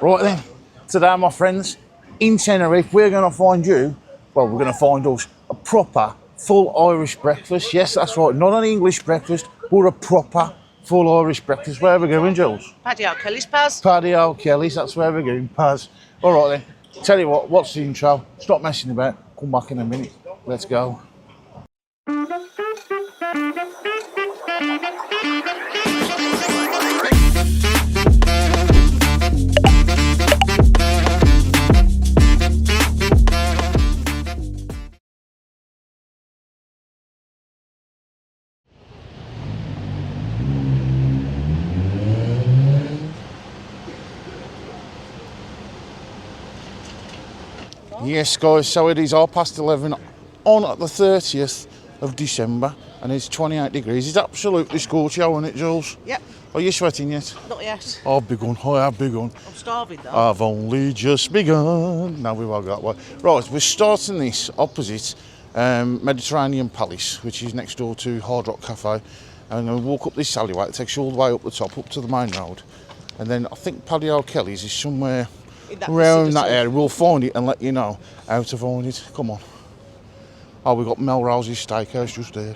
Right then, today, my friends, in Tenerife, we're going to find you, well, we're going to find us a proper, full Irish breakfast. Yes, that's right, not an English breakfast, but a proper, full Irish breakfast. Where are we going, Jules? Paddy O Kelly's, Paz. Paddy O Kelly's, that's where we're going, Paz. All right then, tell you what, what's the intro? Stop messing about, come back in a minute. Let's go. Yes, guys, so it is 11:30 on the 30th of December, and it's 28 degrees. It's absolutely scorching, isn't it, Jules? Yep. Are you sweating yet? Not yet. I've begun, I have begun. I'm starving though. I've only just begun. No, we won't go that way. Right, we're starting this opposite Mediterranean Palace, which is next door to Hard Rock Cafe. And I'm going to walk up this alleyway. It takes you all the way up the top, up to the main road. And then I think Paddy O Kelly's is somewhere around that area. We'll find it and let you know how to find it. Come on. Oh, we've got Melrose's Steakhouse just there.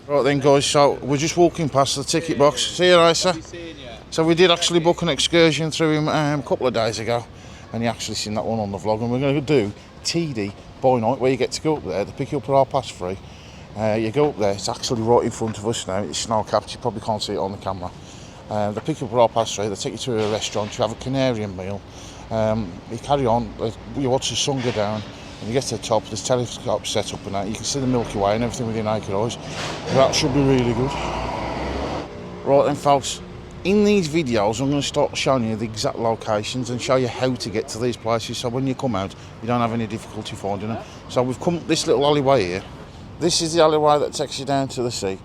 Right then, guys, so we're just walking past the ticket box. See you later. So we did actually book an excursion through him a couple of days ago, and you actually seen that one on the vlog, and we're going to do TD by night, where you get to go up there. They pick you up at 3:30. You go up there, it's actually right in front of us now, it's snow capped, you probably can't see it on the camera. They pick you up at 3:30, they take you to a restaurant, you have a Canarian meal, you carry on, you watch the sun go down, and you get to the top, there's telescopes set up and that, you can see the Milky Way and everything with your naked eyes. That should be really good. Right then, folks, in these videos I'm going to start showing you the exact locations and show you how to get to these places, so when you come out you don't have any difficulty finding them. So we've come up this little alleyway here. This is the alleyway that takes you down to the sea.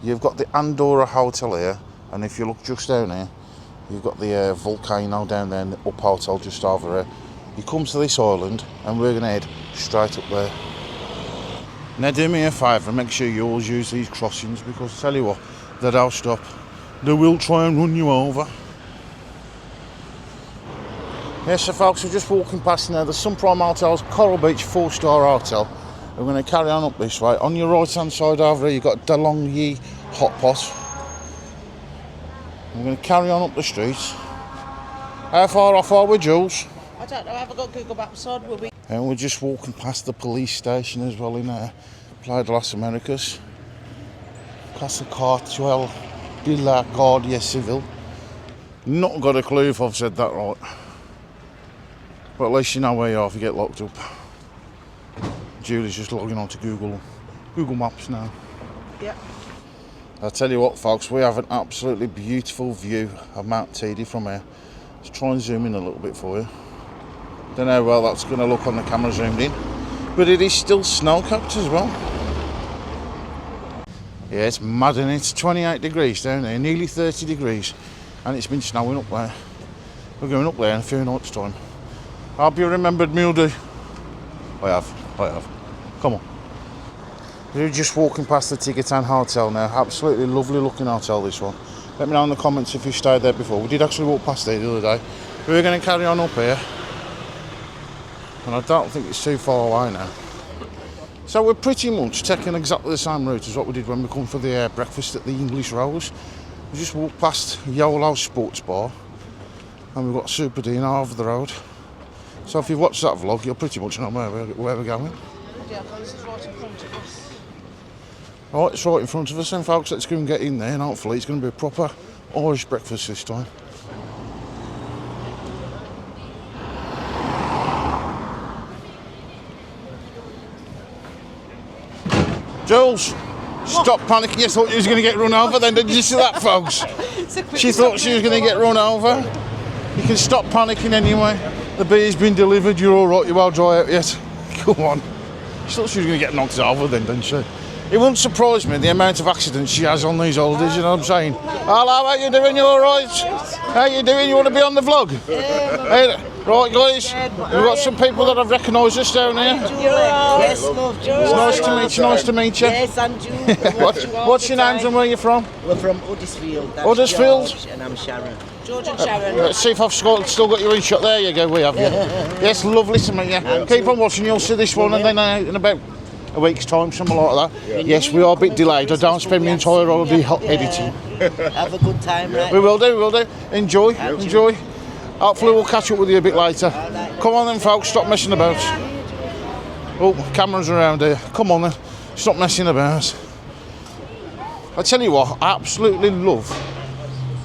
You've got the Andorra Hotel here, and if you look just down here, you've got the volcano down there and the Up Hotel just over there. You come to this island, and we're going to head straight up there. Now do me a favour, make sure you always use these crossings, because I tell you what, they don't stop. They will try and run you over. Yes, so folks, we're just walking past now the Sun Prime Hotel's Coral Beach 4-star hotel. We're going to carry on up this way. On your right hand side over here, you've got DeLonghi Hot Pot. We're going to carry on up the streets. How far off are we, Jules? I don't know, I haven't got Google Maps on, will we? And we're just walking past the police station as well in Playa de las Americas. Casa Cartuel de la Guardia Civil. Not got a clue if I've said that right. But at least you know where you are if you get locked up. Julie's just logging on to Google Maps now. Yep. I'll tell you what, folks, we have an absolutely beautiful view of Mount Teedy from here. Let's try and zoom in a little bit for you. Don't know how well that's going to look on the camera zoomed in, but it is still snow-capped as well. Yeah, it's mad, and it's 28 degrees down there, nearly 30 degrees, and it's been snowing up there. We're going up there in a few nights' time. I hope you remembered Mildy. I have. Come on. We're just walking past the Tigatan Hotel now. Absolutely lovely looking hotel, this one. Let me know in the comments if you stayed there before. We did actually walk past there the other day. We're going to carry on up here. And I don't think it's too far away now. So we're pretty much taking exactly the same route as what we did when we come for the breakfast at the English Rose. We just walked past Yolo Sports Bar. And we've got Super Dino over the road. So if you've watched that vlog, you'll pretty much know where we're going. Yeah, this is right in front of us. Right, it's right in front of us then, folks. Let's go and get in there, and hopefully it's going to be a proper Irish breakfast this time. Jules, stop panicking. You thought you was going to get run over then, did you see that, folks? She thought she was going to get run over. You can stop panicking anyway. The beer's been delivered, you're all right, you're well dry out yet. Come on. She thought she was going to get knocked over then, didn't she? It wouldn't surprise me the amount of accidents she has on these holidays, you know what I'm saying? Hello, how you doing? You all right? How you doing? You want to be on the vlog? Right, guys, we've got some people that have recognised us down here. Yes, love. It's nice to meet you. Nice to meet you. Yes, and you. What's your names and where you're from? We're from Huddersfield. That's Huddersfield? George, and I'm Sharon. George and Sharon. Let's see if I've still got your in-shot. There you go, we have you. Yes, lovely to meet you. Keep on watching, you'll see this one, and then in about a week's time, something like that. Yes, we are a bit delayed. I don't spend my entire holiday editing. Have a good time, right? We will do. Enjoy. Hopefully we'll catch up with you a bit later. Come on then, folks, stop messing about. Oh, cameras around here. Come on then, stop messing about. I tell you what, I absolutely love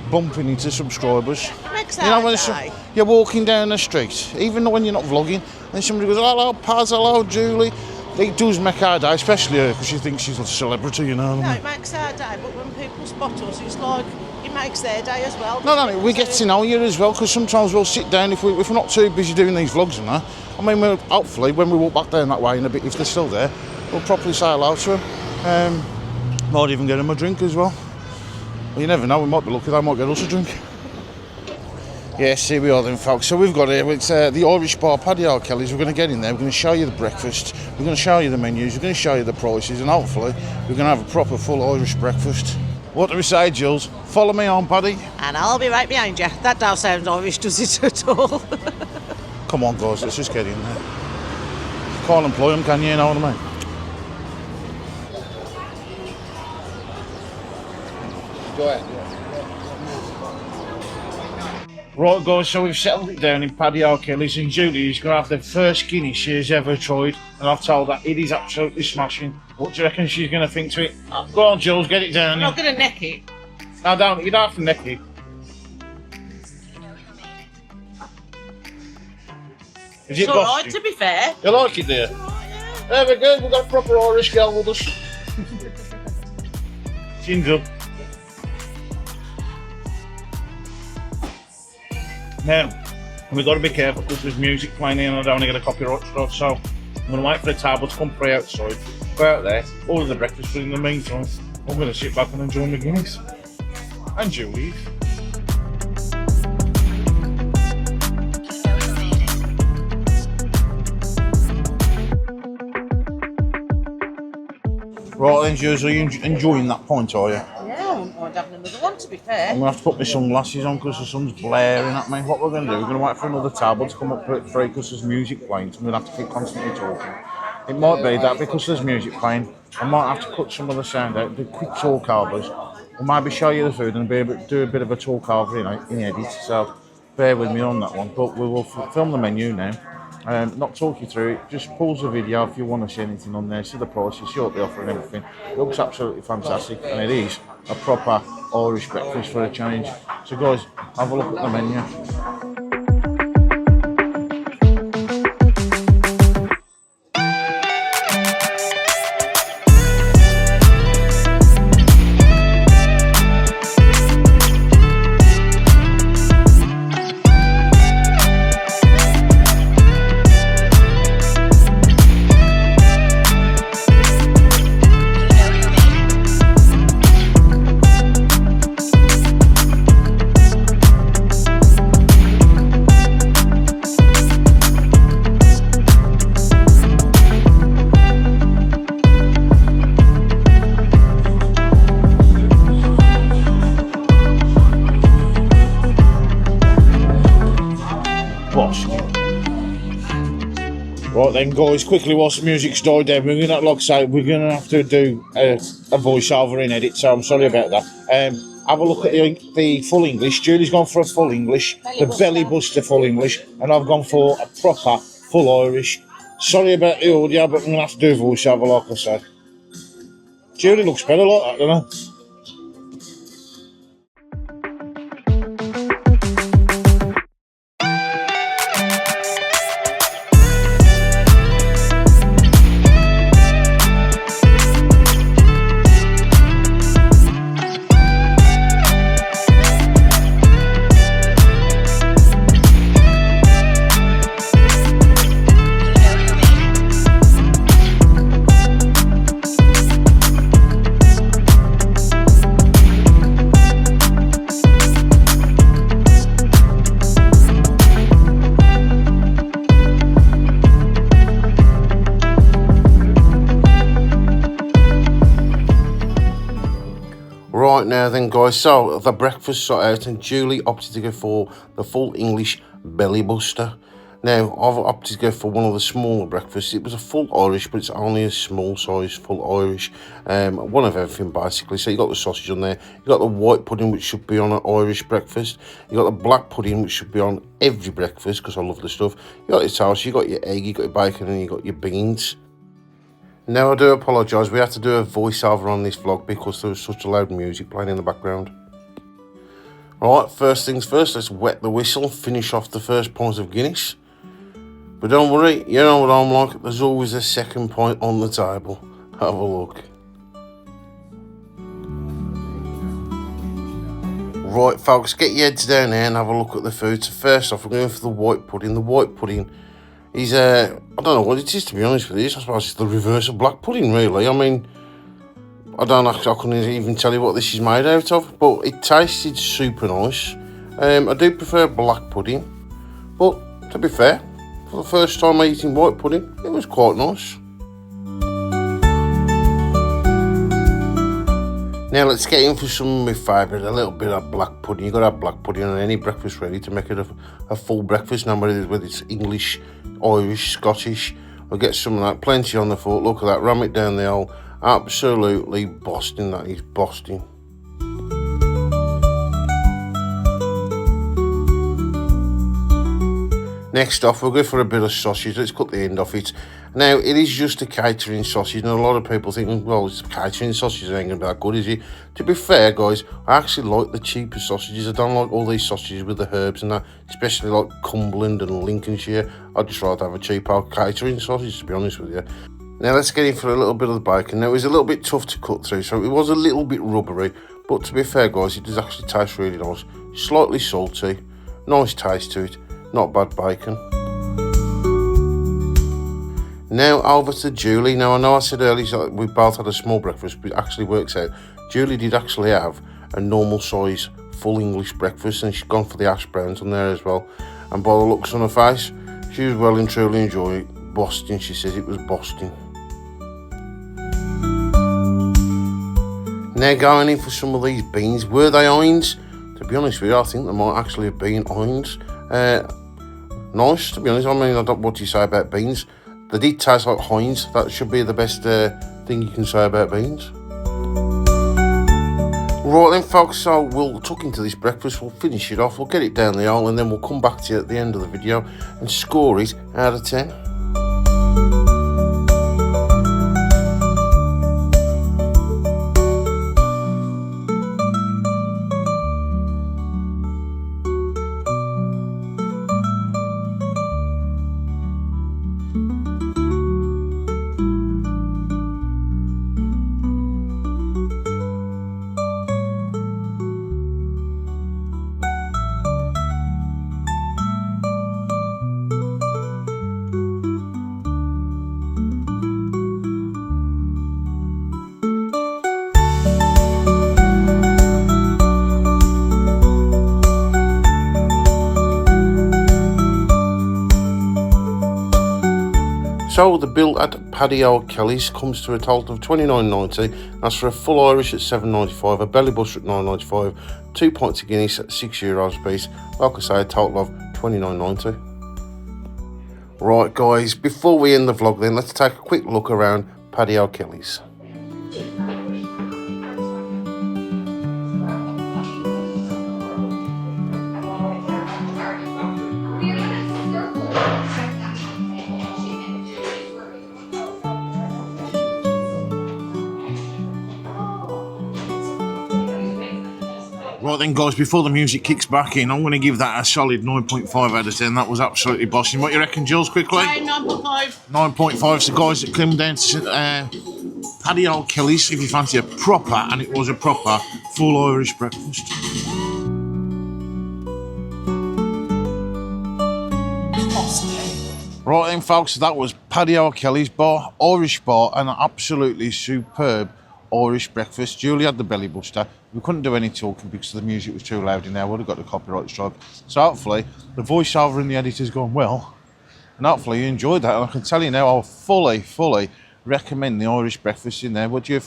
bumping into subscribers. Next You know, when day. you're walking down the street, even when you're not vlogging, and somebody goes, hello Paz, hello Julie. It does make our day, especially her, because she thinks she's a celebrity, you know. No, it makes our day, but when people spot us, it's like, it makes their day as well. No, we get to know you as well, because sometimes we'll sit down, if we're not too busy doing these vlogs and that, I mean, hopefully, when we walk back down that way in a bit, if they're still there, we'll properly say hello to them. Might even get them a drink as well. Well, you never know, we might be lucky, they might get us a drink. Yes, here we are then, folks. So we've got here, it's the Irish bar, Paddy O Kelly's. We're going to get in there, we're going to show you the breakfast, we're going to show you the menus, we're going to show you the prices, and hopefully we're going to have a proper full Irish breakfast. What do we say, Jules? Follow me on, Paddy. And I'll be right behind you. That don't sound Irish, does it at all? Come on, guys, let's just get in there. Can't employ them, can you? You know what I mean? Go ahead. Right, guys, so we've settled it down in Paddy O Kelly's, and Julie's going to have the first Guinness she's ever tried, and I've told her it is absolutely smashing. What do you reckon she's going to think to it? Go on, Jules, get it down. I'm not going to neck it. No, don't. You don't have to neck it. Is it It's alright, bossy? to be fair. You like it there? There we go, we've got a proper Irish girl with us. Chin's up. Now, we've got to be careful because there's music playing here and I don't want to get a copyright strike, so I'm going to wait for the table to come free outside, go out there, order the breakfast, but in the meantime, I'm going to sit back and enjoy my Guinness. And Julie's. Right then, Jules, are you enjoying that point, are you? Yeah, I wouldn't mind having another one, to be fair. I'm going to have to put my sunglasses on because the sun's blaring at me. What we're going to do, we're going to wait for another table to come up free because there's music playing, so I'm going to have to keep constantly talking. It might be that because there's music playing, I might have to cut some of the sound out, do quick talk overs, or maybe show you the food and do a bit of a talk over in edit, so bear with me on that one. But we will film the menu now. Not talk you through it, just pause the video if you want to see anything on there, see the prices, see what they offer and everything. It looks absolutely fantastic, and it is a proper Irish breakfast for a change. So guys, have a look at the menu. Right then, guys, quickly whilst the music's died down, we're gonna, like I say, we're gonna have to do a voiceover in edit, so I'm sorry about that. Have a look at the full English. Julie's gone for a full English, the belly buster full English, and I've gone for a proper full Irish. Sorry about the audio, but I'm gonna have to do a voiceover, like I said. Julie looks better like that, doesn't she? Right now then guys, so the breakfast sort out and Julie opted to go for the full English belly buster. Now I've opted to go for one of the smaller breakfasts. It was a full Irish, but it's only a small size full Irish. One of everything basically. So you got the sausage on there, you got the white pudding which should be on an Irish breakfast, you got the black pudding which should be on every breakfast because I love the stuff. You got your toast, you got your egg, you got your bacon and you got your beans. Now I do apologise, we had to do a voiceover on this vlog because there was such a loud music playing in the background. Alright, first things first, let's wet the whistle, finish off the first pint of Guinness. But don't worry, you know what I'm like, there's always a second pint on the table. Have a look. Right folks, get your heads down there and have a look at the food. So first off, we're going for the white pudding. The white pudding is, I don't know what it is to be honest with you. I suppose it's the reverse of black pudding really. I mean, I couldn't even tell you what this is made out of, but it tasted super nice. I do prefer black pudding, but to be fair, for the first time eating white pudding, it was quite nice. Now let's get in for some of my favourite, a little bit of black pudding. You've got to have black pudding on any breakfast really to make it a full breakfast, no matter whether it's English, Irish, Scottish. I'll get some of that, plenty on the fork. Look at that, ram it down the hole. Absolutely busting, that is busting. Next off, we'll go for a bit of sausage. Let's cut the end off it. Now, it is just a catering sausage, and a lot of people think, well, it's catering sausage, it ain't going to be that good, is it? To be fair, guys, I actually like the cheaper sausages. I don't like all these sausages with the herbs and that, especially like Cumberland and Lincolnshire. I'd just rather have a cheap old catering sausage, to be honest with you. Now, let's get in for a little bit of the bacon. Now, it was a little bit tough to cut through, so it was a little bit rubbery, but to be fair, guys, it does actually taste really nice. Slightly salty, nice taste to it. Not bad bacon. Now over to Julie. Now I know I said earlier we both had a small breakfast, but it actually works out. Julie did actually have a normal size full English breakfast, and she's gone for the hash browns on there as well. And by the looks on her face, she was well and truly enjoying it. Boston, she says it was Boston. Now going in for some of these beans. Were they Heinz? To be honest with you, I think they might actually have been Heinz. Nice, to be honest. I mean, I don't know what do you say about beans. They did taste like Heinz. That should be the best thing you can say about beans. Right then, folks, so we'll tuck into this breakfast, we'll finish it off, we'll get it down the hole, and then we'll come back to you at the end of the video and score it out of 10. So the bill at Paddy O Kelly's comes to a total of $29.90. That's for a full Irish at $7.95, a belly buster at $9.95, 2 pints of Guinness at €6 a piece. Like I say, a total of $29.90. Right guys, before we end the vlog then, let's take a quick look around Paddy O Kelly's. Right then guys, before the music kicks back in, I'm going to give that a solid 9.5 out of 10. That was absolutely bossing. What you reckon, Jules, quickly? 9.5. 9.5. So guys, it came down to Paddy O Kelly's, if you fancy a proper, and it was a proper, full Irish breakfast. Right then folks, that was Paddy O Kelly's bar, Irish bar, and an absolutely superb Irish breakfast. Julie had the belly buster. We couldn't do any talking because the music was too loud in there. Would have got the copyright strike. So hopefully the voiceover and the editor's gone well, and hopefully you enjoyed that. And I can tell you now, I'll fully recommend the Irish breakfast in there. What do you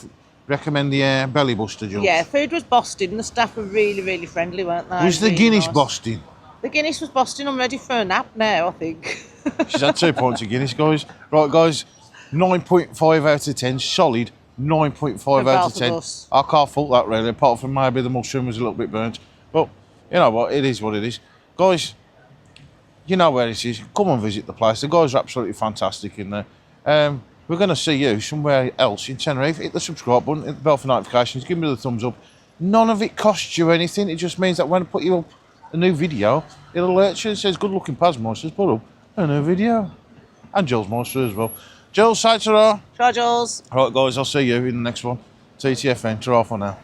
Recommend the belly buster, Jules? Yeah, food was Boston and the staff were really, really friendly, weren't they? Was the Really Guinness nice. Boston? The Guinness was Boston. I'm ready for a nap now, I think. She's had 2 points of Guinness, guys. Right, guys, 9.5 out of 10. Solid 9.5 For out both of of 10. us. I can't fault that, really, apart from maybe the mushroom was a little bit burnt. But, you know what, it is what it is. Guys, you know where it is. Come and visit the place. The guys are absolutely fantastic in there. We're going to see you somewhere else in Tenerife. Hit the subscribe button, hit the bell for notifications, give me the thumbs up. None of it costs you anything. It just means that when I put you up a new video, it'll alert you. It says, good looking Paz Monsters, put up a new video. And Jules Monster as well. Jules, say ta-ra. Try, Jules. Right, guys, I'll see you in the next one. TTFN, ta-ra for now.